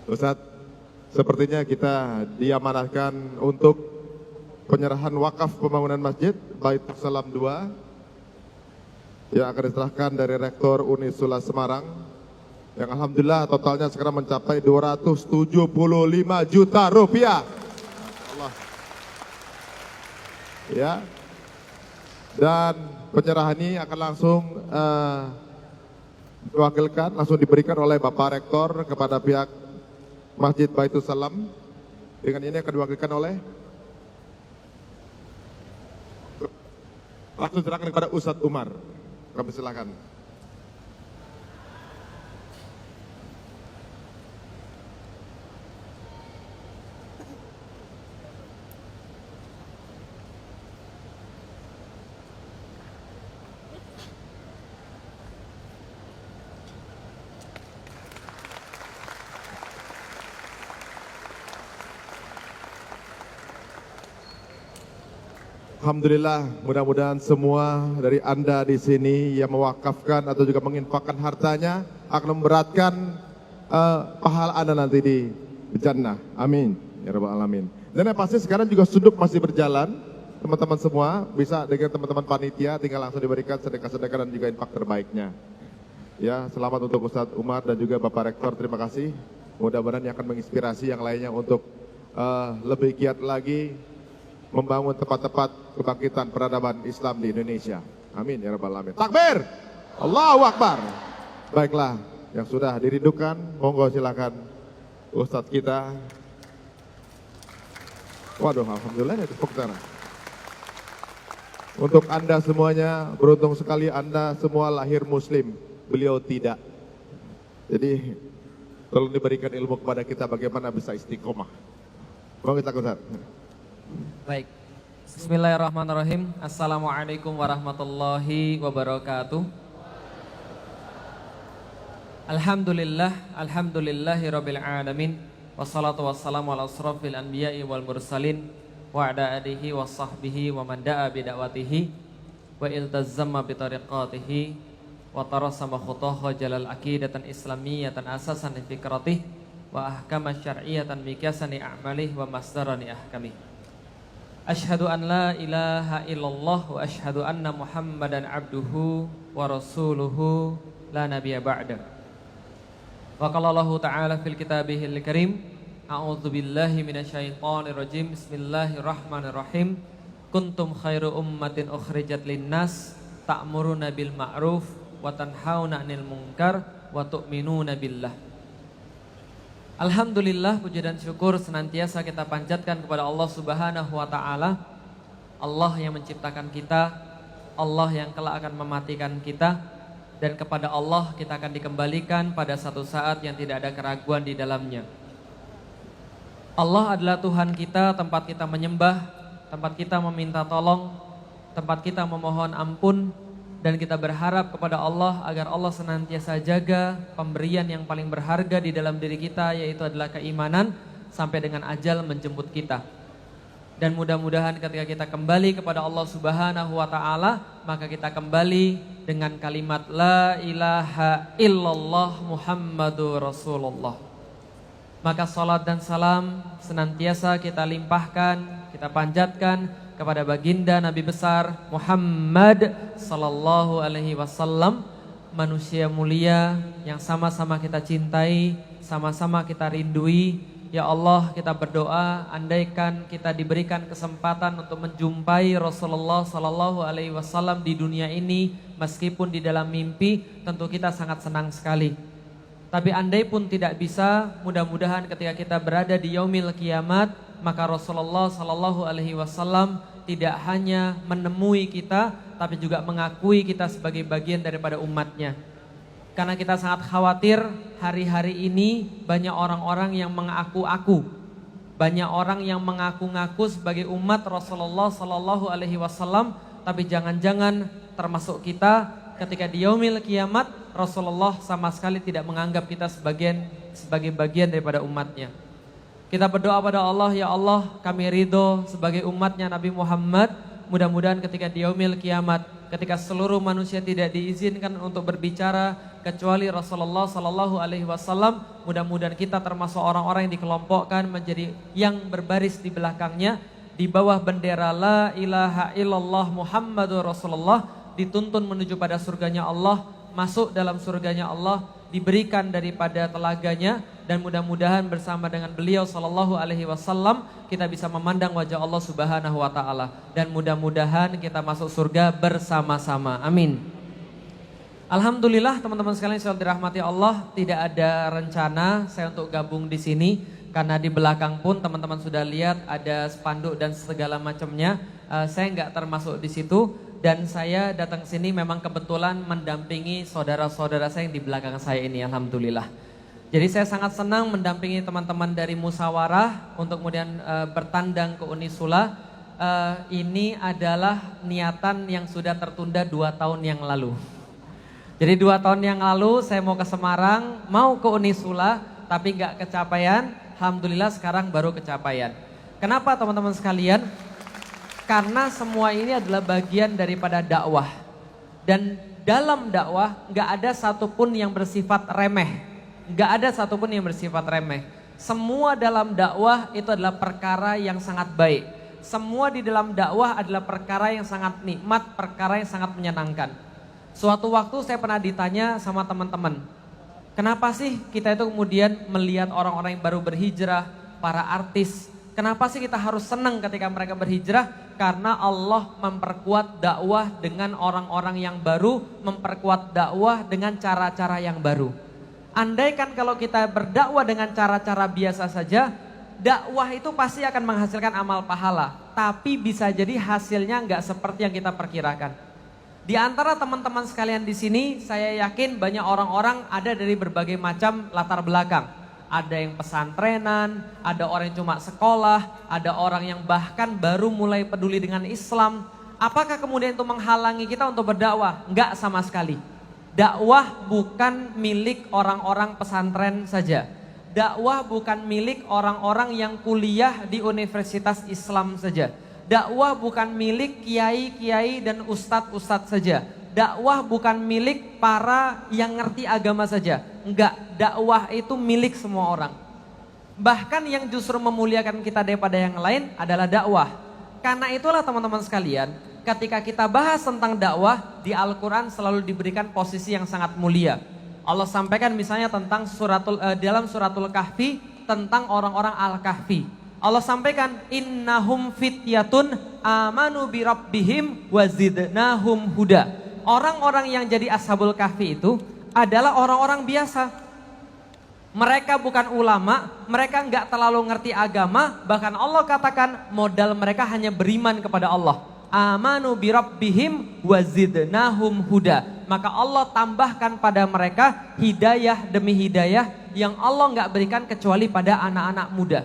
Ustadz, sepertinya kita diamanahkan untuk penyerahan wakaf pembangunan masjid Baitul Salam 2 yang akan diserahkan dari Rektor Unisula Semarang, yang alhamdulillah totalnya sekarang mencapai 275 juta rupiah. Allah. Ya. Dan penyerahan ini akan langsung diwakilkan, langsung diberikan oleh Bapak Rektor kepada pihak Masjid Baitul Salam. Dengan ini akan diwakilkan oleh, langsung serahkan kepada Ustadz Umar. Kami silakan. Alhamdulillah, mudah-mudahan semua dari Anda di sini yang mewakafkan atau juga menginfakkan hartanya akan memberatkan pahala Anda nanti di jannah. Amin ya rabbal alamin. Dan yang pasti sekarang juga suduk masih berjalan. Teman-teman semua bisa dengan teman-teman panitia tinggal langsung diberikan sedekah-sedekah dan juga infak terbaiknya. Ya, selamat untuk Ustadz Umar dan juga Bapak Rektor, terima kasih. Mudah-mudahan yang akan menginspirasi yang lainnya untuk lebih giat lagi membangun tempat-tempat kebangkitan peradaban Islam di Indonesia. Amin ya rabbal alamin. Takbir! Allahu Akbar. Baiklah, yang sudah dirindukan, monggo silakan Ustadz kita. Waduh, alhamdulillah ya tepuk tangan. Untuk Anda semuanya, beruntung sekali Anda semua lahir muslim, beliau tidak. Jadi tolong diberikan ilmu kepada kita bagaimana bisa istiqomah. Monggo kita Ustadz. Baik, bismillahirrahmanirrahim. Assalamualaikum warahmatullahi wabarakatuh. Alhamdulillah, alhamdulillahi rabbil alamin. Wassalatu wassalamu ala asrafil anbiya'i wal mursalin wa ala alihi wa sahbihi wa man da'a bida'watihi wa iltazamma bitariqatihi wa tarasama khutaha jalal aqidatan islamiyatan asasan fikratihi wa ahkama syar'iyatan mikasani a'malih wa masdarani ahkamih. Asyhadu an la ilaha illallah wa asyhadu anna Muhammadan abduhu wa rasuluhu la nabiyya ba'da. Wa qala Allah ta'ala fil kitabihil karim, a'udzu billahi minasyaitonir rajim. Bismillahirrahmanirrahim. Kuntum khairu ummatin ukhrijat linnas ta'muruna bil ma'ruf wa tanhauna 'anil munkar wa tu'minuna billah. Alhamdulillah, puji dan syukur senantiasa kita panjatkan kepada Allah Subhanahu wa taala. Allah yang menciptakan kita, Allah yang kelak akan mematikan kita, dan kepada Allah kita akan dikembalikan pada satu saat yang tidak ada keraguan di dalamnya. Allah adalah Tuhan kita, tempat kita menyembah, tempat kita meminta tolong, tempat kita memohon ampun, dan kita berharap kepada Allah agar Allah senantiasa jaga pemberian yang paling berharga di dalam diri kita, yaitu adalah keimanan sampai dengan ajal menjemput kita. Dan mudah-mudahan ketika kita kembali kepada Allah Subhanahu wa taala, maka kita kembali dengan kalimat la ilaha illallah Muhammadur Rasulullah. Maka salat dan salam senantiasa kita limpahkan, kita panjatkan kepada baginda Nabi besar Muhammad sallallahu alaihi wasallam, manusia mulia yang sama-sama kita cintai, sama-sama kita rindui. Ya Allah, kita berdoa andaikan kita diberikan kesempatan untuk menjumpai Rasulullah sallallahu alaihi wasallam di dunia ini, meskipun di dalam mimpi, tentu kita sangat senang sekali. Tapi andai pun tidak bisa, mudah-mudahan ketika kita berada di yaumil kiamat, maka Rasulullah sallallahu alaihi wasallam tidak hanya menemui kita, tapi juga mengakui kita sebagai bagian daripada umatnya. Karena kita sangat khawatir hari-hari ini banyak orang-orang yang mengaku-aku, banyak orang yang mengaku-ngaku sebagai umat Rasulullah sallallahu alaihi wasallam, tapi jangan-jangan termasuk kita ketika di yaumil kiamat Rasulullah sama sekali tidak menganggap kita sebagai bagian daripada umatnya. Kita berdoa pada Allah, ya Allah, kami ridho sebagai umatnya Nabi Muhammad. Mudah-mudahan ketika di yaumil kiamat ketika seluruh manusia tidak diizinkan untuk berbicara kecuali Rasulullah Sallallahu Alaihi Wasallam. Mudah-mudahan kita termasuk orang-orang yang dikelompokkan menjadi yang berbaris di belakangnya di bawah bendera La ilaha illallah Muhammadur Rasulullah, dituntun menuju pada surganya Allah, masuk dalam surganya Allah, diberikan daripada telaganya, dan mudah-mudahan bersama dengan beliau Sallallahu Alaihi Wasallam kita bisa memandang wajah Allah Subhanahu Wa Taala, dan mudah-mudahan kita masuk surga bersama-sama. Amin. Alhamdulillah teman-teman sekalian yang dirahmati Allah, tidak ada rencana saya untuk gabung di sini karena di belakang pun teman-teman sudah lihat ada spanduk dan segala macamnya. Saya nggak termasuk di situ, dan saya datang sini memang kebetulan mendampingi saudara-saudara saya yang di belakang saya ini. Alhamdulillah. Jadi saya sangat senang mendampingi teman-teman dari Musawarah untuk kemudian bertandang ke Unisula. Ini adalah niatan yang sudah tertunda 2 tahun yang lalu. Jadi 2 tahun yang lalu saya mau ke Semarang, mau ke Unisula, tapi nggak kecapaian. Alhamdulillah sekarang baru kecapaian. Kenapa teman-teman sekalian? Karena semua ini adalah bagian daripada dakwah. Dan dalam dakwah nggak ada satupun yang bersifat remeh. Nggak ada satupun yang bersifat remeh. Semua dalam dakwah itu adalah perkara yang sangat baik. Semua di dalam dakwah adalah perkara yang sangat nikmat, perkara yang sangat menyenangkan. Suatu waktu saya pernah ditanya sama teman-teman, kenapa sih kita itu kemudian melihat orang-orang yang baru berhijrah, para artis, kenapa sih kita harus senang ketika mereka berhijrah? Karena Allah memperkuat dakwah dengan orang-orang yang baru, memperkuat dakwah dengan cara-cara yang baru. Andaikan kalau kita berdakwah dengan cara-cara biasa saja, dakwah itu pasti akan menghasilkan amal pahala, tapi bisa jadi hasilnya nggak seperti yang kita perkirakan. Di antara teman-teman sekalian di sini, saya yakin banyak orang-orang ada dari berbagai macam latar belakang. Ada yang pesantrenan, ada orang yang cuma sekolah, ada orang yang bahkan baru mulai peduli dengan Islam. Apakah kemudian itu menghalangi kita untuk berdakwah? Enggak sama sekali. Dakwah bukan milik orang-orang pesantren saja. Dakwah bukan milik orang-orang yang kuliah di universitas Islam saja. Dakwah bukan milik kiai-kiai dan ustadz-ustadz saja. Dakwah bukan milik para yang ngerti agama saja. Enggak, dakwah itu milik semua orang. Bahkan yang justru memuliakan kita daripada yang lain adalah dakwah. Karena itulah teman-teman sekalian, ketika kita bahas tentang dakwah, di Al-Quran selalu diberikan posisi yang sangat mulia. Allah sampaikan misalnya tentang dalam suratul Kahfi, tentang orang-orang Al-Kahfi. Allah sampaikan, innahum fityatun amanu bi rabbihim wazidnahum huda. Orang-orang yang jadi ashabul kahfi itu adalah orang-orang biasa. Mereka bukan ulama, mereka enggak terlalu ngerti agama, bahkan Allah katakan modal mereka hanya beriman kepada Allah. Amanu bi rabbihim wazidnahum huda. Maka Allah tambahkan pada mereka hidayah demi hidayah yang Allah enggak berikan kecuali pada anak-anak muda.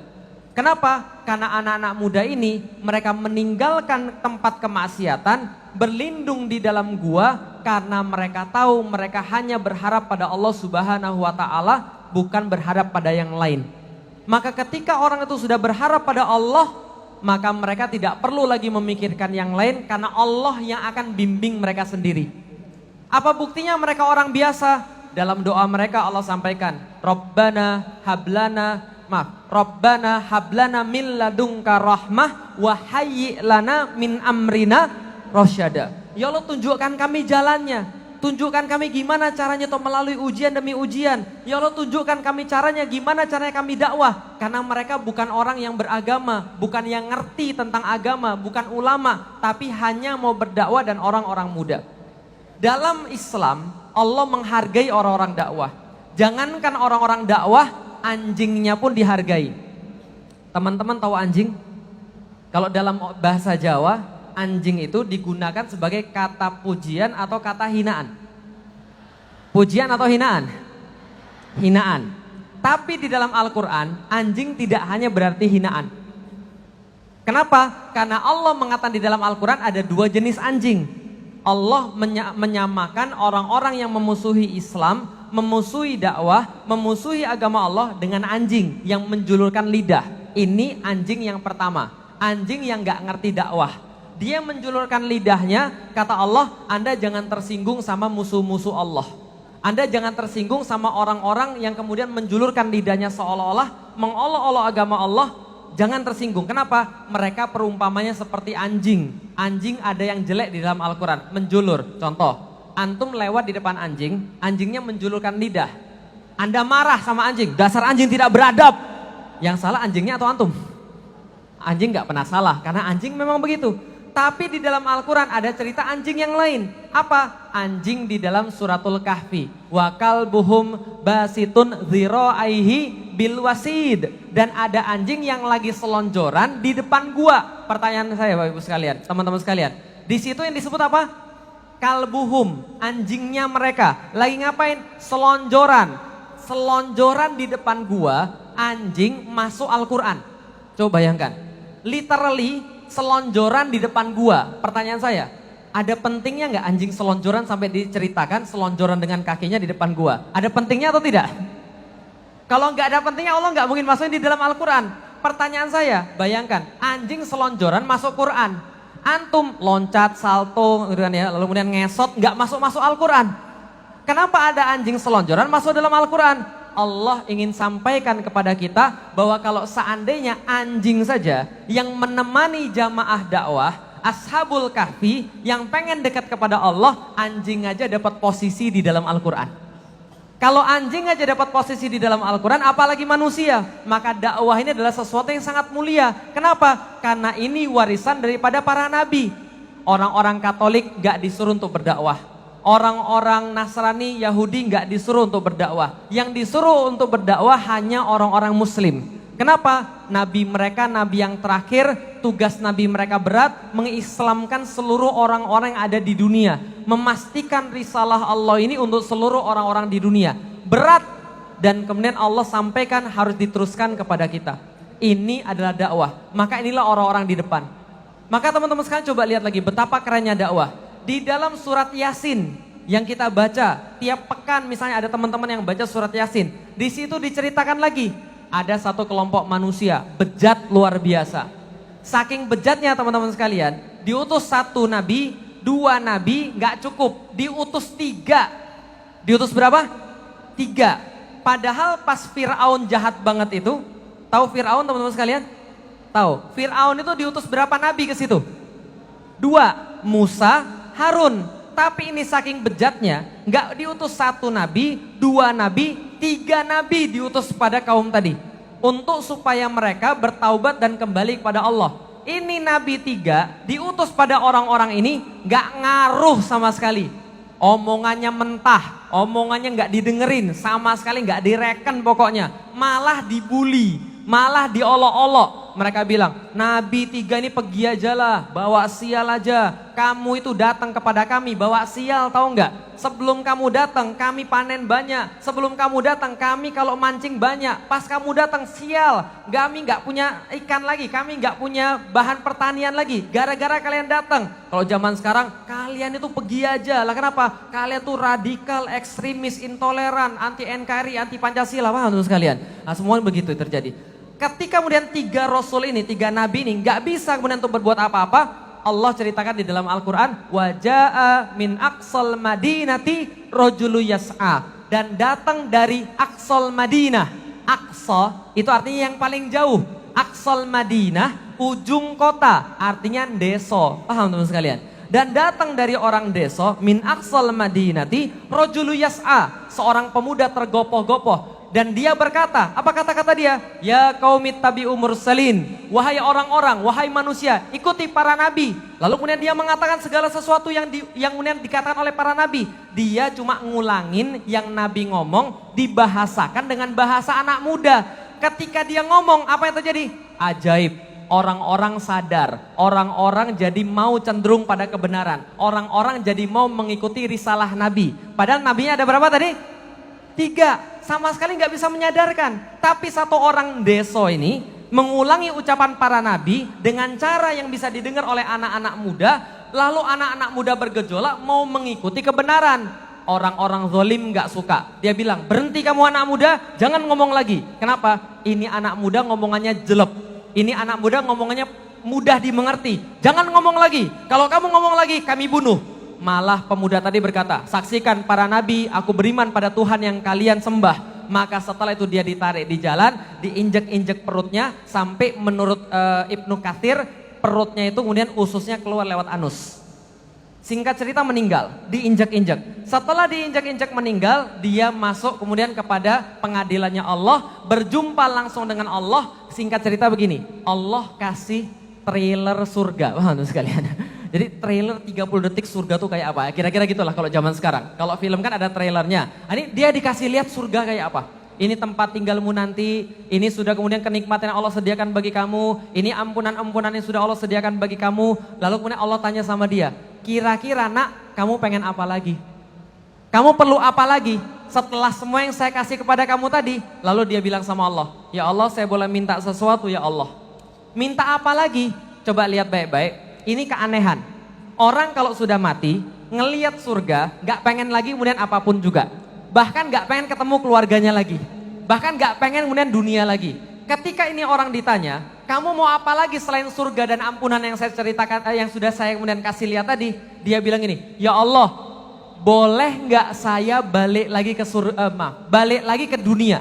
Kenapa? Karena anak-anak muda ini mereka meninggalkan tempat kemaksiatan, berlindung di dalam gua karena mereka tahu mereka hanya berharap pada Allah Subhanahu wa taala, bukan berharap pada yang lain. Maka ketika orang itu sudah berharap pada Allah, maka mereka tidak perlu lagi memikirkan yang lain karena Allah yang akan bimbing mereka sendiri. Apa buktinya mereka orang biasa? Dalam doa mereka Allah sampaikan, Rabbana hablana min ladunka rahmah wa hayyi lana min amrina rasyada. Ya Allah, tunjukkan kami jalannya. Tunjukkan kami gimana caranya untuk melalui ujian demi ujian. Ya Allah, tunjukkan kami caranya gimana caranya kami dakwah. Karena mereka bukan orang yang beragama, bukan yang ngerti tentang agama, bukan ulama, tapi hanya mau berdakwah dan orang-orang muda. Dalam Islam, Allah menghargai orang-orang dakwah. Jangankan orang-orang dakwah, anjingnya pun dihargai. Teman-teman tahu anjing? Kalau dalam bahasa Jawa, anjing itu digunakan sebagai kata pujian atau kata hinaan. Pujian atau hinaan? Hinaan. Tapi di dalam Al-Quran, anjing tidak hanya berarti hinaan. Kenapa? Karena Allah mengatakan di dalam Al-Quran ada 2 jenis anjing. Allah menyamakan orang-orang yang memusuhi Islam, memusuhi dakwah, memusuhi agama Allah dengan anjing yang menjulurkan lidah. Ini anjing yang pertama, anjing yang gak ngerti dakwah. Dia menjulurkan lidahnya, kata Allah, Anda jangan tersinggung sama musuh-musuh Allah. Anda jangan tersinggung sama orang-orang yang kemudian menjulurkan lidahnya seolah-olah mengolok-olok agama Allah. Jangan tersinggung. Kenapa? Mereka perumpamannya seperti anjing. Anjing ada yang jelek di dalam Al-Quran, menjulur. Contoh, antum lewat di depan anjing, anjingnya menjulurkan lidah. Anda marah sama anjing, dasar anjing tidak beradab. Yang salah anjingnya atau antum? Anjing gak pernah salah, karena anjing memang begitu. Tapi di dalam Al-Quran ada cerita anjing yang lain. Apa? Anjing di dalam suratul Kahfi. Wa kalbuhum basitun dzira'aihi bil wasid. Dan ada anjing yang lagi selonjoran di depan gua. Pertanyaan saya Bapak Ibu sekalian, teman-teman sekalian. Di situ yang disebut apa? Kalbuhum, anjingnya mereka. Lagi ngapain? Selonjoran. Selonjoran di depan gua, anjing masuk Al-Quran. Coba bayangkan. Literally selonjoran di depan gua. Pertanyaan saya, ada pentingnya nggak anjing selonjoran sampai diceritakan selonjoran dengan kakinya di depan gua? Ada pentingnya atau tidak? Kalau nggak ada pentingnya Allah nggak mungkin masukin di dalam Al-Quran. Pertanyaan saya, bayangkan anjing selonjoran masuk Quran. Antum loncat, salto, lalu kemudian ngesot, nggak masuk Al-Quran. Kenapa ada anjing selonjoran masuk dalam Al-Quran? Allah ingin sampaikan kepada kita bahwa kalau seandainya anjing saja yang menemani jamaah dakwah, Ashabul Kahfi yang pengen dekat kepada Allah, anjing aja dapat posisi di dalam Al-Quran. Kalau anjing aja dapat posisi di dalam Al-Quran, apalagi manusia. Maka dakwah ini adalah sesuatu yang sangat mulia. Kenapa? Karena ini warisan daripada para nabi. Orang-orang Katolik gak disuruh untuk berdakwah. Orang-orang Nasrani, Yahudi nggak disuruh untuk berdakwah. Yang disuruh untuk berdakwah hanya orang-orang Muslim. Kenapa? Nabi mereka, nabi yang terakhir, tugas nabi mereka berat, mengislamkan seluruh orang-orang yang ada di dunia. Memastikan risalah Allah ini untuk seluruh orang-orang di dunia. Berat, dan kemudian Allah sampaikan harus diteruskan kepada kita. Ini adalah dakwah. Maka inilah orang-orang di depan. Maka teman-teman sekalian coba lihat lagi betapa kerennya dakwah. Di dalam surat Yasin yang kita baca tiap pekan, misalnya ada teman-teman yang baca surat Yasin, di situ diceritakan lagi ada satu kelompok manusia bejat luar biasa. Saking bejatnya teman-teman sekalian, diutus satu nabi, dua nabi nggak cukup, diutus tiga. Diutus berapa? Tiga. Padahal pas Fir'aun jahat banget itu, tahu Fir'aun teman-teman sekalian? Tahu. Fir'aun itu diutus berapa nabi ke situ? Dua, Musa, Harun. Tapi ini saking bejatnya, nggak diutus satu nabi, dua nabi, tiga nabi diutus pada kaum tadi. Untuk supaya mereka bertaubat dan kembali kepada Allah. Ini nabi tiga diutus pada orang-orang ini nggak ngaruh sama sekali. Omongannya mentah, omongannya nggak didengerin, sama sekali nggak direken pokoknya. Malah dibully, malah diolok-olok. Mereka bilang, nabi tiga ini pergi aja lah, bawa sial aja. Kamu itu datang kepada kami bawa sial, tahu nggak? Sebelum kamu datang kami panen banyak. Sebelum kamu datang kami kalau mancing banyak. Pas kamu datang sial, kami nggak punya ikan lagi, kami nggak punya bahan pertanian lagi. Gara-gara kalian datang. Kalau zaman sekarang kalian itu pergi aja lah. Kenapa? Kalian tuh radikal, ekstremis, intoleran, anti NKRI, anti Pancasila, paham teman sekalian? Nah semua begitu terjadi. Ketika kemudian tiga rasul ini, tiga nabi ini nggak bisa kemudian untuk berbuat apa-apa, Allah ceritakan di dalam Al-Quran, waja'a min aqsal madinati rajulu yas'a, dan datang dari aqsal Madinah. Aqsa itu artinya yang paling jauh. Aqsal Madinah, ujung kota, artinya deso. Paham teman sekalian? Dan datang dari orang deso, min aqsal madinati rajulu yas'a, seorang pemuda tergopoh-gopoh. Dan dia berkata, apa kata-kata dia? Ya qaumit tabi'u mursalin, wahai orang-orang, wahai manusia, ikuti para nabi. Lalu kemudian dia mengatakan segala sesuatu yang kemudian dikatakan oleh para nabi. Dia cuma ngulangin yang nabi ngomong, dibahasakan dengan bahasa anak muda. Ketika dia ngomong, apa yang terjadi? Ajaib. Orang-orang sadar, orang-orang jadi mau cenderung pada kebenaran. Orang-orang jadi mau mengikuti risalah nabi. Padahal nabinya ada berapa tadi? 3. Sama sekali nggak bisa menyadarkan. Tapi satu orang deso ini mengulangi ucapan para nabi dengan cara yang bisa didengar oleh anak-anak muda. Lalu anak-anak muda bergejolak mau mengikuti kebenaran. Orang-orang zalim nggak suka. Dia bilang, berhenti kamu anak muda, jangan ngomong lagi. Kenapa? Ini anak muda ngomongannya jelek. Ini anak muda ngomongannya mudah dimengerti. Jangan ngomong lagi. Kalau kamu ngomong lagi, kami bunuh. Malah pemuda tadi berkata, saksikan para nabi, aku beriman pada Tuhan yang kalian sembah. Maka setelah itu dia ditarik di jalan, diinjek-injek perutnya, sampai menurut Ibnu Katsir, perutnya itu kemudian ususnya keluar lewat anus. Singkat cerita meninggal, diinjak-injak. Setelah diinjak-injak meninggal, dia masuk kemudian kepada pengadilannya Allah, berjumpa langsung dengan Allah. Singkat cerita begini, Allah kasih trailer surga. Wah, sekalian. Jadi trailer 30 detik surga tuh kayak apa? Kira-kira gitulah kalau zaman sekarang. Kalau film kan ada trailernya. Ini dia dikasih lihat surga kayak apa. Ini tempat tinggalmu nanti, ini sudah kemudian kenikmatan yang Allah sediakan bagi kamu, ini ampunan-ampunan yang sudah Allah sediakan bagi kamu. Lalu kemudian Allah tanya sama dia, kira-kira nak, kamu pengen apa lagi? Kamu perlu apa lagi setelah semua yang saya kasih kepada kamu tadi? Lalu dia bilang sama Allah, ya Allah saya boleh minta sesuatu ya Allah. Minta apa lagi? Coba lihat baik-baik, ini keanehan. Orang kalau sudah mati, ngelihat surga, gak pengen lagi kemudian apapun juga. Bahkan gak pengen ketemu keluarganya lagi. Bahkan gak pengen kemudian dunia lagi. Ketika ini orang ditanya, kamu mau apa lagi selain surga dan ampunan yang saya ceritakan, yang sudah saya kemudian kasih lihat tadi? Dia bilang ini, ya Allah, boleh gak saya balik lagi ke balik lagi ke dunia?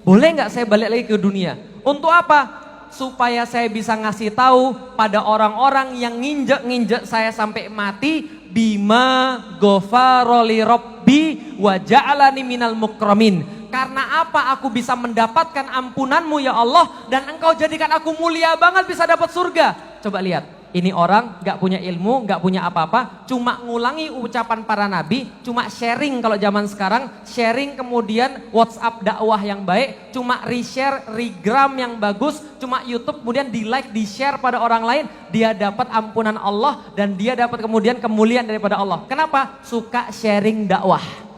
Boleh gak saya balik lagi ke dunia? Untuk apa? Supaya saya bisa ngasih tahu pada orang-orang yang nginjek-nginjek saya sampai mati, bima ghafaroli rabbi wa ja'alani minal mukramin. Karena apa aku bisa mendapatkan ampunanmu ya Allah, dan engkau jadikan aku mulia banget bisa dapat surga. Coba lihat, ini orang gak punya ilmu, gak punya apa-apa, cuma ngulangi ucapan para nabi, cuma sharing kalau zaman sekarang, sharing kemudian WhatsApp dakwah yang baik, cuma reshare, regram yang bagus, cuma YouTube kemudian di like, di share pada orang lain, dia dapat ampunan Allah dan dia dapat kemudian kemuliaan daripada Allah. Kenapa? Suka sharing dakwah.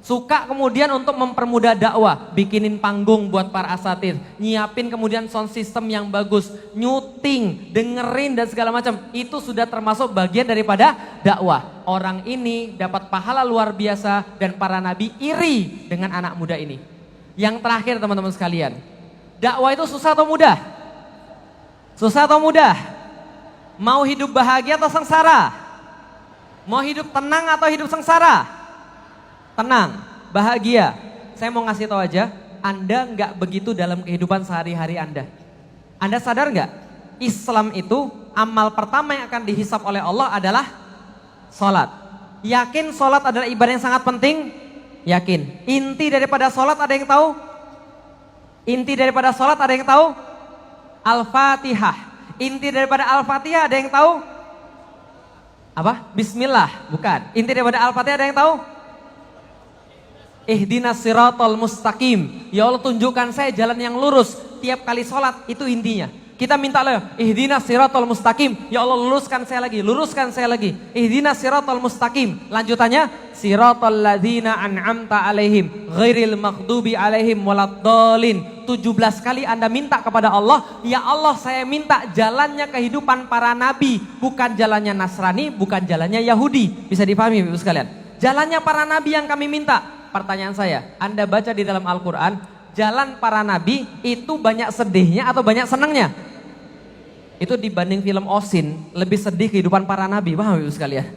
Suka kemudian untuk mempermudah dakwah, bikinin panggung buat para asatidz, nyiapin kemudian sound system yang bagus, nyuting, dengerin dan segala macam. Itu sudah termasuk bagian daripada dakwah. Orang ini dapat pahala luar biasa dan para nabi iri dengan anak muda ini. Yang terakhir teman-teman sekalian, dakwah itu susah atau mudah? Susah atau mudah? Mau hidup bahagia atau sengsara? Mau hidup tenang atau hidup sengsara? Tenang, bahagia. Saya mau ngasih tahu aja, Anda nggak begitu dalam kehidupan sehari-hari Anda. Anda sadar nggak? Islam itu amal pertama yang akan dihisap oleh Allah adalah sholat. Yakin sholat adalah ibadah yang sangat penting? Yakin. Inti daripada sholat ada yang tahu? Inti daripada sholat ada yang tahu? Al-Fatihah. Inti daripada Al-Fatihah ada yang tahu? Apa? Bismillah, bukan. Inti daripada Al-Fatihah ada yang tahu? Ihdinas siratal mustaqim. Ya Allah tunjukkan saya jalan yang lurus. Tiap kali sholat itu intinya. Kita minta lah, ihdinas siratal mustaqim. Ya Allah luruskan saya lagi, luruskan saya lagi. Ihdinas siratal mustaqim. Lanjutannya, siratal ladzina an'amta alaihim ghairil maghdubi alaihim waladdallin. 17 kali Anda minta kepada Allah, ya Allah saya minta jalannya kehidupan para nabi, bukan jalannya Nasrani, bukan jalannya Yahudi. Bisa dipahami Ibu sekalian? Jalannya para nabi yang kami minta. Pertanyaan saya, Anda baca di dalam Al-Quran, jalan para nabi itu banyak sedihnya atau banyak senangnya? Itu dibanding film Osin, lebih sedih kehidupan para nabi, paham Ibu sekalian?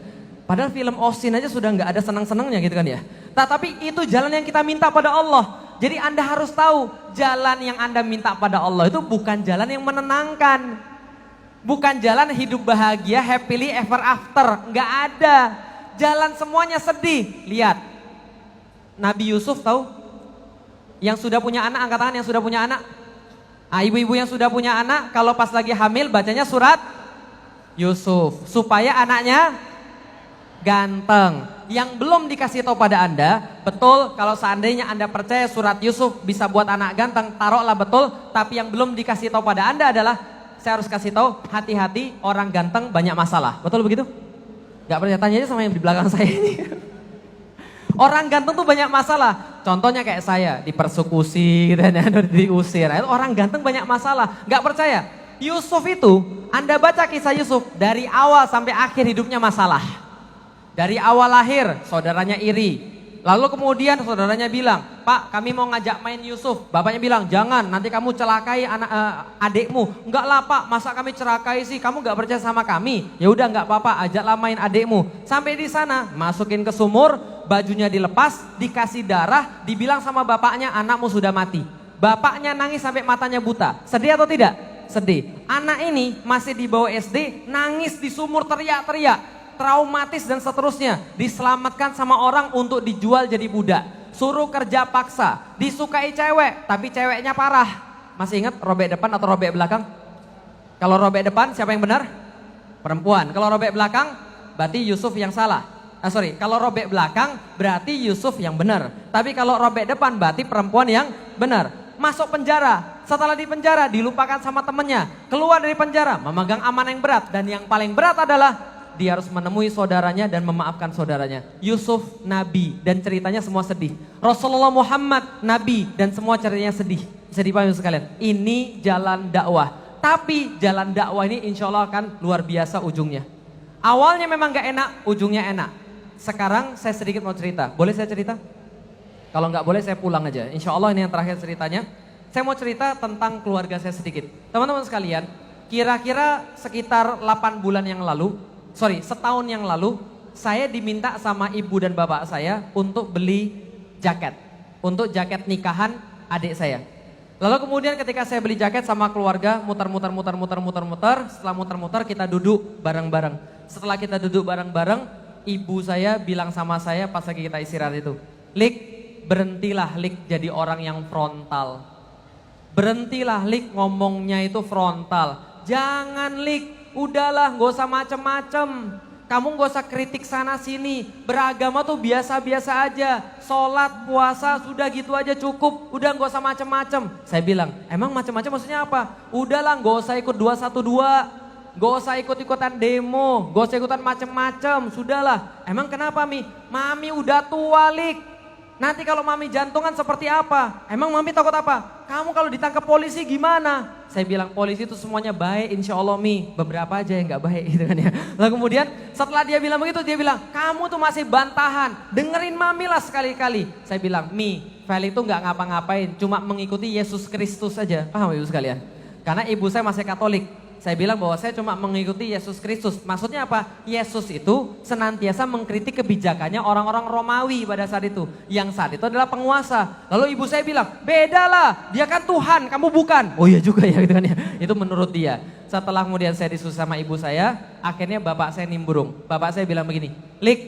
Padahal film Osin aja sudah nggak ada senang-senangnya gitu kan ya. Tapi itu jalan yang kita minta pada Allah. Jadi Anda harus tahu, jalan yang Anda minta pada Allah itu bukan jalan yang menenangkan. Bukan jalan hidup bahagia, happily ever after, nggak ada. Jalan semuanya sedih, lihat. Nabi Yusuf tahu? Yang sudah punya anak, angkat tangan yang sudah punya anak. Ibu-ibu yang sudah punya anak, kalau pas lagi hamil bacanya surat Yusuf. Supaya anaknya ganteng. Yang belum dikasih tahu pada Anda, betul kalau seandainya Anda percaya surat Yusuf bisa buat anak ganteng, taruhlah betul. Tapi yang belum dikasih tahu pada Anda adalah, saya harus kasih tahu, hati-hati orang ganteng banyak masalah. Betul begitu? Gak percaya, tanya aja sama yang di belakang saya ini. Orang ganteng tuh banyak masalah. Contohnya kayak saya, dipersekusi dan diusir. Itu orang ganteng banyak masalah. Gak percaya? Yusuf itu, Anda baca kisah Yusuf, dari awal sampai akhir hidupnya masalah. Dari awal lahir, saudaranya iri. Lalu kemudian saudaranya bilang, Pak kami mau ngajak main Yusuf. Bapaknya bilang, jangan nanti kamu celakai adikmu. Enggak lah Pak, masa kami celakai sih, kamu gak percaya sama kami. Ya udah nggak apa-apa, ajaklah main adikmu. Sampai di sana, masukin ke sumur, bajunya dilepas, dikasih darah, dibilang sama bapaknya anakmu sudah mati. Bapaknya nangis sampai matanya buta. Sedih atau tidak? Sedih. Anak ini masih di bawah SD, nangis di sumur teriak-teriak, traumatis dan seterusnya. Diselamatkan sama orang untuk dijual jadi budak. Suruh kerja paksa, disukai cewek, tapi ceweknya parah. Masih ingat robek depan atau robek belakang? Kalau robek depan siapa yang benar? Perempuan. Kalau robek belakang berarti Yusuf yang salah. Kalau robek belakang berarti Yusuf yang benar. Tapi kalau robek depan berarti perempuan yang benar. Masuk penjara, setelah di penjara dilupakan sama temennya. Keluar dari penjara, memegang amanah yang berat. Dan yang paling berat adalah dia harus menemui saudaranya dan memaafkan saudaranya. Yusuf Nabi dan ceritanya semua sedih. Rasulullah Muhammad Nabi dan semua ceritanya sedih. Bisa dipahami sekalian. Ini jalan dakwah. Tapi jalan dakwah ini insya Allah akan luar biasa ujungnya. Awalnya memang gak enak, ujungnya enak. Sekarang saya sedikit mau cerita. Boleh saya cerita? Kalau nggak boleh saya pulang aja. Insya Allah ini yang terakhir ceritanya. Saya mau cerita tentang keluarga saya sedikit. Teman-teman sekalian, kira-kira sekitar 8 bulan yang lalu, setahun yang lalu, saya diminta sama ibu dan bapak saya untuk beli jaket. Untuk jaket nikahan adik saya. Lalu kemudian ketika saya beli jaket sama keluarga, muter-muter, setelah muter-muter kita duduk bareng-bareng. Setelah kita duduk bareng-bareng, ibu saya bilang sama saya pas lagi kita istirahat itu, Lik, berhentilah Lik jadi orang yang frontal. Berhentilah Lik ngomongnya itu frontal. Jangan Lik, udahlah gak usah macem-macem. Kamu gak usah kritik sana sini. Beragama tuh biasa-biasa aja. Sholat, puasa, sudah gitu aja cukup. Udah gak usah macem-macem. Saya bilang, emang macem-macem maksudnya apa? Udahlah gak usah ikut 212. Gak usah ikut-ikutan demo. Gak usah ikutan macem-macem. Sudahlah. Emang kenapa Mi? Mami udah tua Lik. Nanti kalau mami jantungan seperti apa? Emang mami takut apa? Kamu kalau ditangkap polisi gimana? Saya bilang polisi itu semuanya baik insya Allah Mi. Beberapa aja yang gak baik gitu kan ya. Lalu kemudian setelah dia bilang begitu dia bilang kamu tuh masih bantahan. Dengerin mami lah sekali-kali. Saya bilang Mi, Feli itu gak ngapa-ngapain. Cuma mengikuti Yesus Kristus saja. Paham ibu sekalian? Karena ibu saya masih Katolik. Saya bilang bahwa saya cuma mengikuti Yesus Kristus. Maksudnya apa? Yesus itu senantiasa mengkritik kebijakannya orang-orang Romawi pada saat itu. Yang saat itu adalah penguasa. Lalu ibu saya bilang, beda lah, dia kan Tuhan, kamu bukan. Oh iya juga ya gitu kan ya. Itu menurut dia. Setelah kemudian saya disuruh sama ibu saya, akhirnya bapak saya nimbrung. Bapak saya bilang begini, Lik,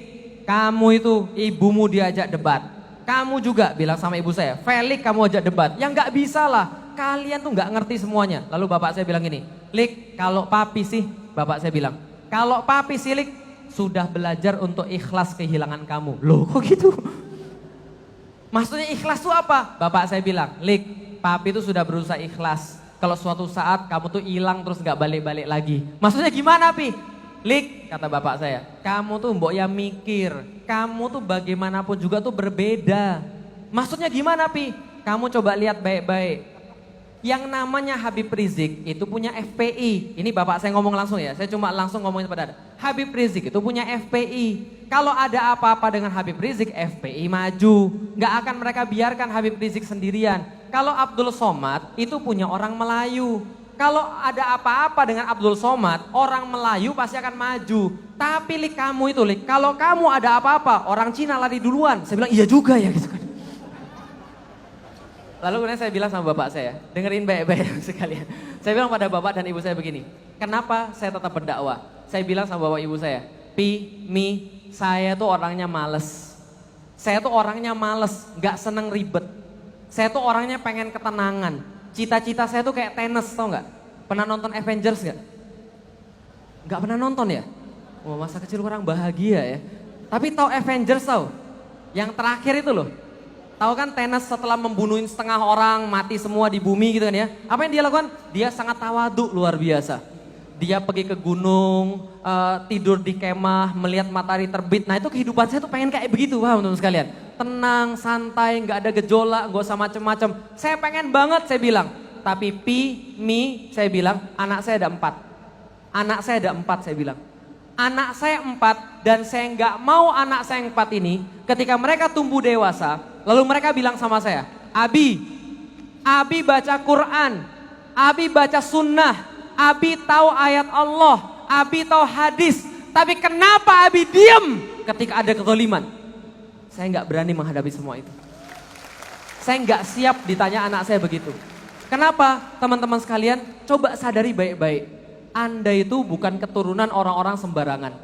kamu itu ibumu diajak debat. Kamu juga bilang sama ibu saya, Felix kamu ajak debat. Ya nggak bisa lah, kalian tuh nggak ngerti semuanya. Lalu bapak saya bilang gini, Lik, kalau papi sih, bapak saya bilang, kalau papi sih Lik, sudah belajar untuk ikhlas kehilangan kamu. Loh kok gitu? Maksudnya ikhlas tuh apa? Bapak saya bilang, Lik, papi tuh sudah berusaha ikhlas. Kalau suatu saat kamu tuh hilang terus gak balik-balik lagi. Maksudnya gimana Pi? Lik, kata bapak saya, kamu tuh mbok ya mikir, kamu tuh bagaimanapun juga tuh berbeda. Maksudnya gimana Pi? Kamu coba lihat baik-baik. Yang namanya Habib Rizik itu punya FPI. Ini bapak saya ngomong langsung ya, saya cuma langsung ngomongin kepada Habib Rizik itu punya FPI. Kalau ada apa-apa dengan Habib Rizik, FPI maju. Gak akan mereka biarkan Habib Rizik sendirian. Kalau Abdul Somad itu punya orang Melayu. Kalau ada apa-apa dengan Abdul Somad, orang Melayu pasti akan maju. Tapi Lik, kamu itu Lik, kalau kamu ada apa-apa, orang Cina lari duluan. Saya bilang iya juga ya gitu kan. Lalu kemudian saya bilang sama bapak saya, dengerin baik-baik sekalian. Saya bilang pada bapak dan ibu saya begini, kenapa saya tetap berdakwah? Saya bilang sama bapak ibu saya, Pi, Mi, saya tuh orangnya males. Saya tuh orangnya males, gak seneng ribet. Saya tuh orangnya pengen ketenangan. Cita-cita saya tuh kayak tenis, tau gak? Pernah nonton Avengers gak? Gak pernah nonton ya? Wah, masa kecil kurang bahagia ya. Tapi tahu Avengers tau? Yang terakhir itu loh. Tahu kan Thanos setelah membunuhin setengah orang, mati semua di bumi gitu kan ya. Apa yang dia lakukan? Dia sangat tawaduk luar biasa. Dia pergi ke gunung, tidur di kemah, melihat matahari terbit. Nah itu kehidupan saya tuh pengen kayak begitu, paham teman-teman sekalian. Tenang, santai, gak ada gejolak, gak usah macem-macem. Saya pengen banget saya bilang. Tapi Pi, Mi, saya bilang anak saya ada 4. Anak saya ada 4 saya bilang. Anak saya 4 dan saya nggak mau anak saya yang 4 ini ketika mereka tumbuh dewasa, lalu mereka bilang sama saya, Abi baca Quran, Abi baca sunnah, Abi tahu ayat Allah, Abi tahu hadis, tapi kenapa Abi diam ketika ada kezaliman? Saya nggak berani menghadapi semua itu. Saya nggak siap ditanya anak saya begitu. Kenapa? Teman-teman sekalian, coba sadari baik-baik. Anda itu bukan keturunan orang-orang sembarangan.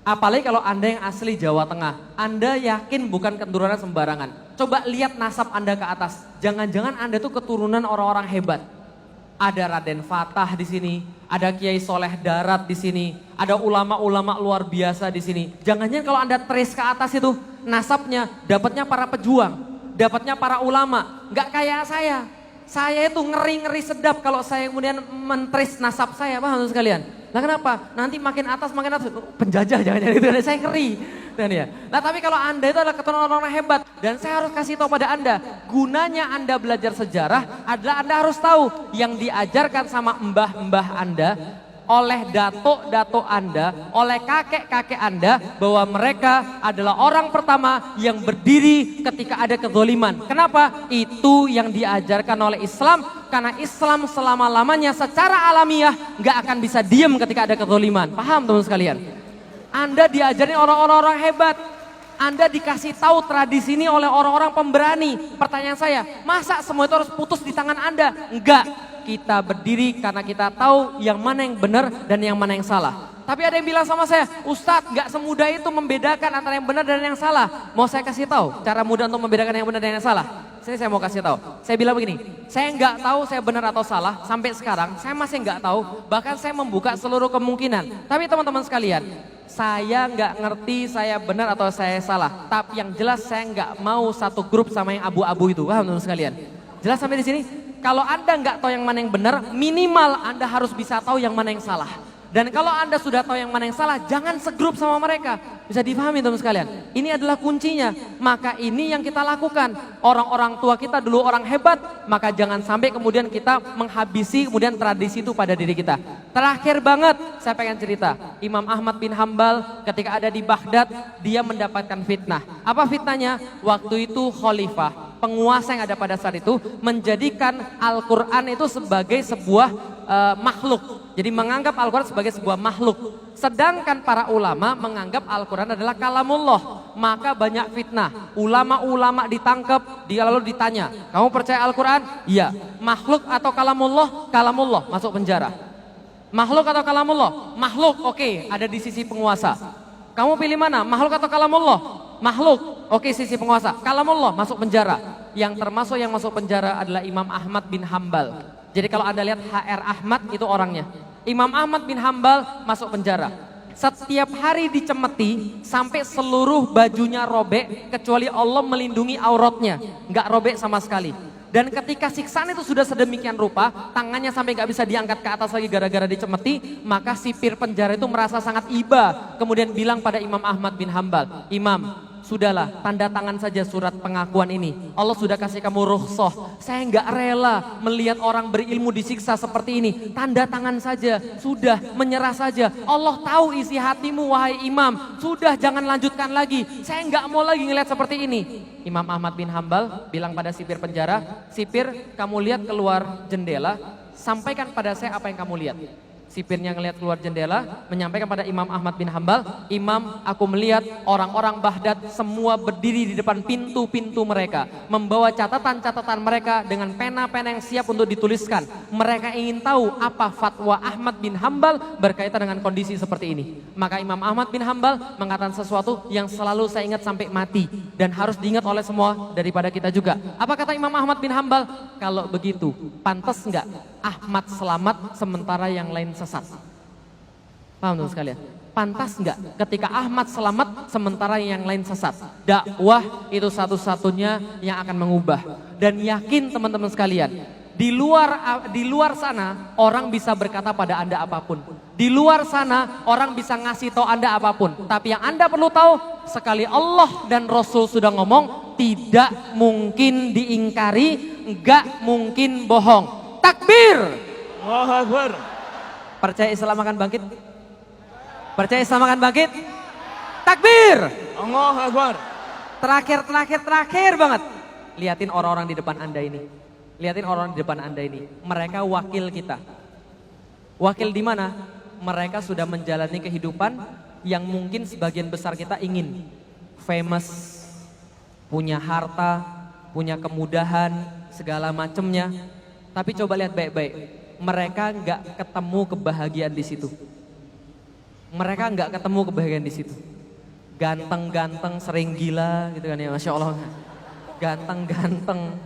Apalagi kalau Anda yang asli Jawa Tengah. Anda yakin bukan keturunan sembarangan. Coba lihat nasab Anda ke atas. Jangan-jangan Anda itu keturunan orang-orang hebat. Ada Raden Fatah di sini, ada Kiai Soleh Darat di sini, ada ulama-ulama luar biasa di sini. Jangan-jangan kalau Anda trace ke atas itu, nasabnya dapatnya para pejuang, dapatnya para ulama. Nggak kayak saya. Saya itu ngeri-ngeri sedap kalau saya kemudian mentris nasab saya, paham sekalian? Nah kenapa? Nanti makin atas, penjajah jangan-jangan itu, saya ngeri. Dan ya. Nah tapi kalau Anda itu adalah keturunan orang hebat, dan saya harus kasih tahu pada Anda, gunanya Anda belajar sejarah adalah Anda harus tahu yang diajarkan sama mbah-mbah Anda, oleh datuk-datuk Anda, oleh kakek-kakek Anda, bahwa mereka adalah orang pertama yang berdiri ketika ada kezaliman. Kenapa? Itu yang diajarkan oleh Islam, karena Islam selama-lamanya secara alamiah gak akan bisa diem ketika ada kezaliman. Paham teman sekalian? Anda diajarin orang-orang hebat, Anda dikasih tahu tradisi ini oleh orang-orang pemberani. Pertanyaan saya, masa semua itu harus putus di tangan Anda? Enggak. Kita berdiri karena kita tahu yang mana yang benar dan yang mana yang salah. Tapi ada yang bilang sama saya, Ustadz gak semudah itu membedakan antara yang benar dan yang salah. Mau saya kasih tahu cara mudah untuk membedakan yang benar dan yang salah? Saya mau kasih tahu. Saya bilang begini, saya nggak tahu saya benar atau salah sampai sekarang. Saya masih nggak tahu. Bahkan saya membuka seluruh kemungkinan. Tapi teman-teman sekalian, saya nggak ngerti saya benar atau saya salah. Tapi yang jelas saya nggak mau satu grup sama yang abu-abu itu. Paham teman-teman sekalian? Jelas sampai di sini? Kalau Anda nggak tahu yang mana yang benar, minimal Anda harus bisa tahu yang mana yang salah. Dan kalau Anda sudah tahu yang mana yang salah, jangan segrup sama mereka. Bisa dipahami teman sekalian? Ini adalah kuncinya. Maka ini yang kita lakukan. Orang-orang tua kita dulu orang hebat, maka jangan sampai kemudian kita menghabisi kemudian tradisi itu pada diri kita. Terakhir banget, saya pengen cerita. Imam Ahmad bin Hambal ketika ada di Baghdad, dia mendapatkan fitnah. Apa fitnahnya? Waktu itu khalifah, penguasa yang ada pada saat itu, menjadikan Al-Quran itu sebagai sebuah makhluk. Jadi menganggap Al-Quran sebagai sebuah makhluk. Sedangkan para ulama menganggap Al-Quran adalah kalamullah. Maka banyak fitnah. Ulama-ulama ditangkap, dia lalu ditanya, kamu percaya Al-Quran? Iya. Makhluk atau kalamullah? Kalamullah, masuk penjara. Makhluk atau kalamullah? Makhluk, oke, ada di sisi penguasa. Kamu pilih mana? Makhluk atau kalamullah? Makhluk, oke, sisi penguasa. Kalamullah, masuk penjara. Yang termasuk yang masuk penjara adalah Imam Ahmad bin Hambal. Jadi kalau Anda lihat HR Ahmad itu orangnya. Imam Ahmad bin Hambal masuk penjara. Setiap hari dicemeti sampai seluruh bajunya robek kecuali Allah melindungi auratnya. Nggak robek sama sekali. Dan ketika siksaan itu sudah sedemikian rupa, tangannya sampai nggak bisa diangkat ke atas lagi gara-gara dicemeti, maka sipir penjara itu merasa sangat iba. Kemudian bilang pada Imam Ahmad bin Hambal, Imam, sudahlah, tanda tangan saja surat pengakuan ini. Allah sudah kasih kamu rukhsah. Saya nggak rela melihat orang berilmu disiksa seperti ini. Tanda tangan saja, sudah, menyerah saja. Allah tahu isi hatimu wahai imam. Sudah, jangan lanjutkan lagi. Saya nggak mau lagi ngelihat seperti ini. Imam Ahmad bin Hambal bilang pada sipir penjara, sipir, kamu lihat keluar jendela, sampaikan pada saya apa yang kamu lihat. Sipirnya ngelihat keluar jendela, menyampaikan pada Imam Ahmad bin Hambal, Imam, aku melihat orang-orang Baghdad semua berdiri di depan pintu-pintu mereka, membawa catatan-catatan mereka dengan pena-pena yang siap untuk dituliskan. Mereka ingin tahu apa fatwa Ahmad bin Hambal berkaitan dengan kondisi seperti ini. Maka Imam Ahmad bin Hambal mengatakan sesuatu yang selalu saya ingat sampai mati dan harus diingat oleh semua daripada kita juga. Apa kata Imam Ahmad bin Hambal? Kalau begitu, pantas enggak Ahmad selamat sementara yang lain sesat? Paham teman sekalian? Pantas enggak ketika Ahmad selamat sementara yang lain sesat? Dakwah itu satu-satunya yang akan mengubah. Dan yakin teman-teman sekalian, di luar sana orang bisa berkata pada Anda apapun. Di luar sana orang bisa ngasih tahu Anda apapun. Tapi yang Anda perlu tahu, sekali Allah dan Rasul sudah ngomong, tidak mungkin diingkari, enggak mungkin bohong. Takbir. Allahu Akbar. Percaya Islam akan bangkit? Percaya Islam akan bangkit? Takbir! Allahu Akbar. Terakhir banget. Liatin orang-orang di depan Anda ini. Liatin orang di depan Anda ini. Mereka wakil kita. Wakil di mana? Mereka sudah menjalani kehidupan yang mungkin sebagian besar kita ingin. Famous, punya harta, punya kemudahan, segala macemnya. Tapi coba lihat baik-baik. Mereka nggak ketemu kebahagiaan di situ. Mereka nggak ketemu kebahagiaan di situ. Ganteng-ganteng sering gila gitu kan ya, Masya Allah. Ganteng-ganteng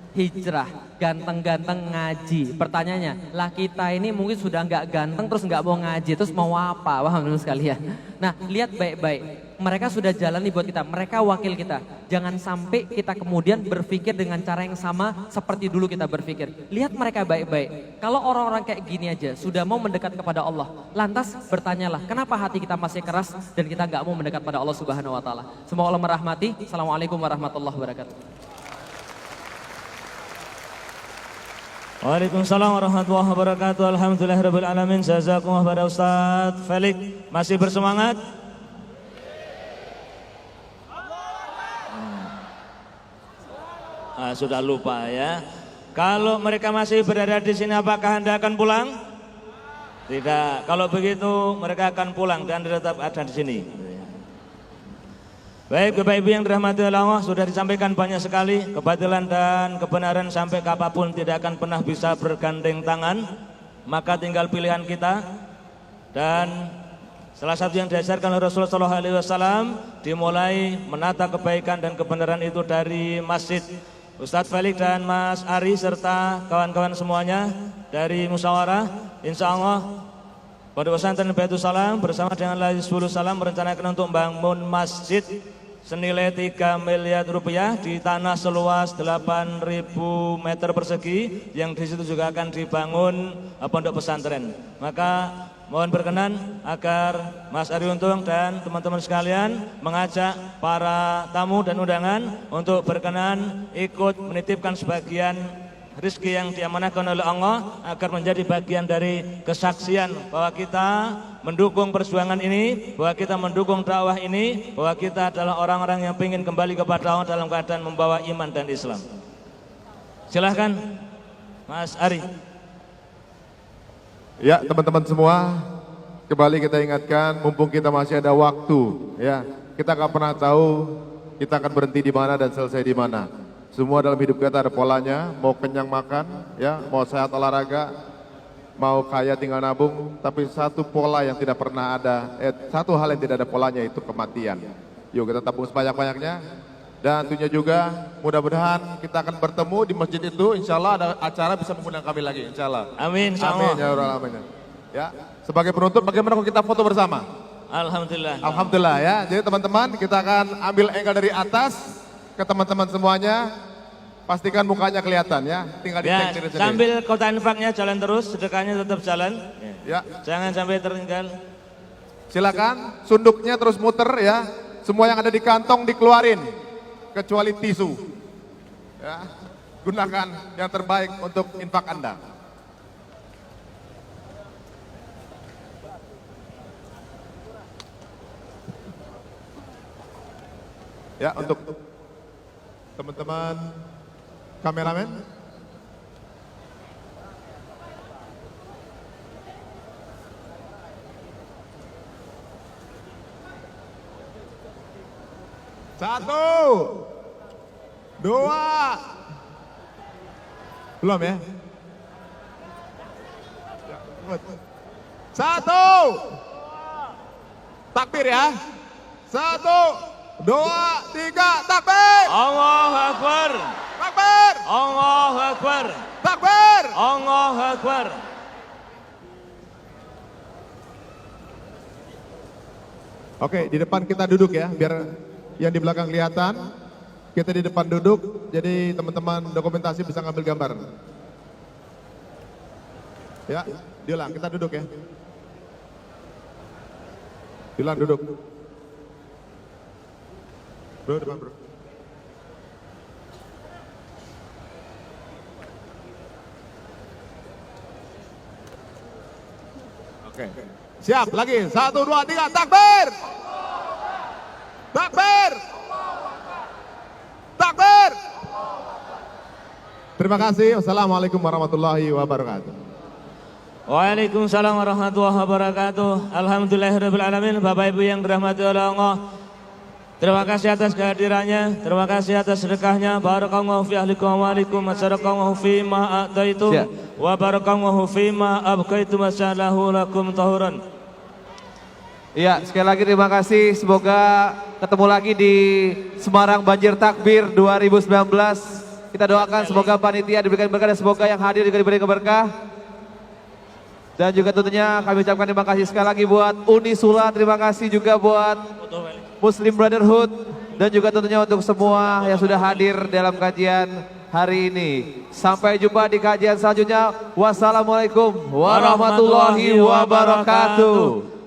hijrah, ganteng-ganteng ngaji. Pertanyaannya, lah kita ini mungkin sudah nggak ganteng terus nggak mau ngaji, terus mau apa? Paham teman sekalian? Nah, lihat baik-baik. Mereka sudah jalani buat kita, mereka wakil kita. Jangan sampai kita kemudian berpikir dengan cara yang sama seperti dulu kita berpikir. Lihat mereka baik-baik. Kalau orang-orang kayak gini aja sudah mau mendekat kepada Allah, lantas bertanyalah, kenapa hati kita masih keras dan kita nggak mau mendekat pada Allah Subhanahu Wa Taala? Semoga Allah merahmati. Assalamualaikum warahmatullahi wabarakatuh. Waalaikumsalam warahmatullahi wabarakatuh. Alhamdulillahirabbil alamin. Jazakumullah pada Ustaz Felix. Masih bersemangat? Sudah lupa ya. Kalau mereka masih berada di sini, apakah Anda akan pulang? Tidak. Kalau begitu mereka akan pulang dan tetap ada di sini. Baik, Bapak Ibu yang dirahmati Allah, sudah disampaikan banyak sekali. Kebatilan dan kebenaran sampai kapanpun tidak akan pernah bisa bergandeng tangan. Maka tinggal pilihan kita. Dan salah satu yang diajarkan oleh Rasulullah SAW, dimulai menata kebaikan dan kebenaran itu dari masjid. Ustadz Felix dan Mas Ari serta kawan-kawan semuanya dari musyawarah, insya Allah Pondok Pesantren Baitul Salam bersama dengan Hizbul Salam merencanakan untuk membangun masjid senilai 3 miliar rupiah di tanah seluas 8.000 meter persegi yang di situ juga akan dibangun pondok pesantren. Maka mohon berkenan agar Mas Ari Untung dan teman-teman sekalian mengajak para tamu dan undangan untuk berkenan ikut menitipkan sebagian rezeki yang diamanahkan oleh Allah agar menjadi bagian dari kesaksian bahwa kita mendukung perjuangan ini, bahwa kita mendukung dakwah ini, bahwa kita adalah orang-orang yang ingin kembali kepada Allah dalam keadaan membawa iman dan Islam. Silahkan Mas Ari. Ya, teman-teman semua, kembali kita ingatkan, mumpung kita masih ada waktu, ya, kita nggak pernah tahu kita akan berhenti di mana dan selesai di mana. Semua dalam hidup kita ada polanya, mau kenyang makan, ya, mau sehat olahraga, mau kaya tinggal nabung, tapi satu pola yang tidak pernah ada, satu hal yang tidak ada polanya itu kematian. Yuk kita tabung sebanyak-banyaknya. Dan tentunya juga mudah-mudahan kita akan bertemu di masjid itu, insya Allah ada acara bisa mengundang kami lagi, insya Allah. Amin, insya Allah. Amin, ya Rabbal Alamin. Ya, sebagai penutup bagaimana kalau kita foto bersama? Alhamdulillah. Alhamdulillah ya, jadi teman-teman kita akan ambil angle dari atas ke teman-teman semuanya, pastikan mukanya kelihatan ya, tinggal Ya, dicek diri sendiri. sambil kota infaknya jalan terus, sedekahnya tetap jalan. Ya, Jangan sampai tertinggal. silakan sunduknya terus muter ya, semua yang ada di kantong dikeluarin, kecuali tisu. Ya, gunakan yang terbaik untuk infak Anda. Ya, untuk teman-teman kameramen. Satu, dua, belum ya? Satu, takbir ya. Satu, dua, tiga, takbir. Allahu Akbar. Takbir. Allahu Akbar. Takbir. Allahu Akbar. Oke, di depan kita duduk ya, biar yang di belakang kelihatan. Kita di depan duduk, jadi teman-teman dokumentasi bisa ngambil gambar. Ya, diulang, kita duduk ya. Diulang duduk. Bro, depan bro. Oke. Oke. Siap, lagi. 1, 2, 3, takbir! Takbir! Takbir! Terima kasih. Wassalamualaikum warahmatullahi wabarakatuh. Waalaikumsalam warahmatullahi wabarakatuh. Alhamdulillahirabbil alamin. Bapak Ibu yang dirahmati oleh Allah, terima kasih atas kehadirannya, terima kasih atas sedekahnya. Barakallahu fi ahlikum wa alikum masyarakallahu fi ma a'taitum wa barakallahu fi ma abqaitum masyallahu lakum tahuran. Iya, sekali lagi terima kasih. Semoga ketemu lagi di Semarang Banjir Takbir 2019. Kita doakan semoga panitia diberikan berkah dan semoga yang hadir juga diberikan berkah. Dan juga tentunya kami ucapkan terima kasih sekali lagi buat Unisula, terima kasih juga buat Muslim Brotherhood, dan juga tentunya untuk semua yang sudah hadir dalam kajian hari ini. Sampai jumpa di kajian selanjutnya. Wassalamualaikum warahmatullahi wabarakatuh.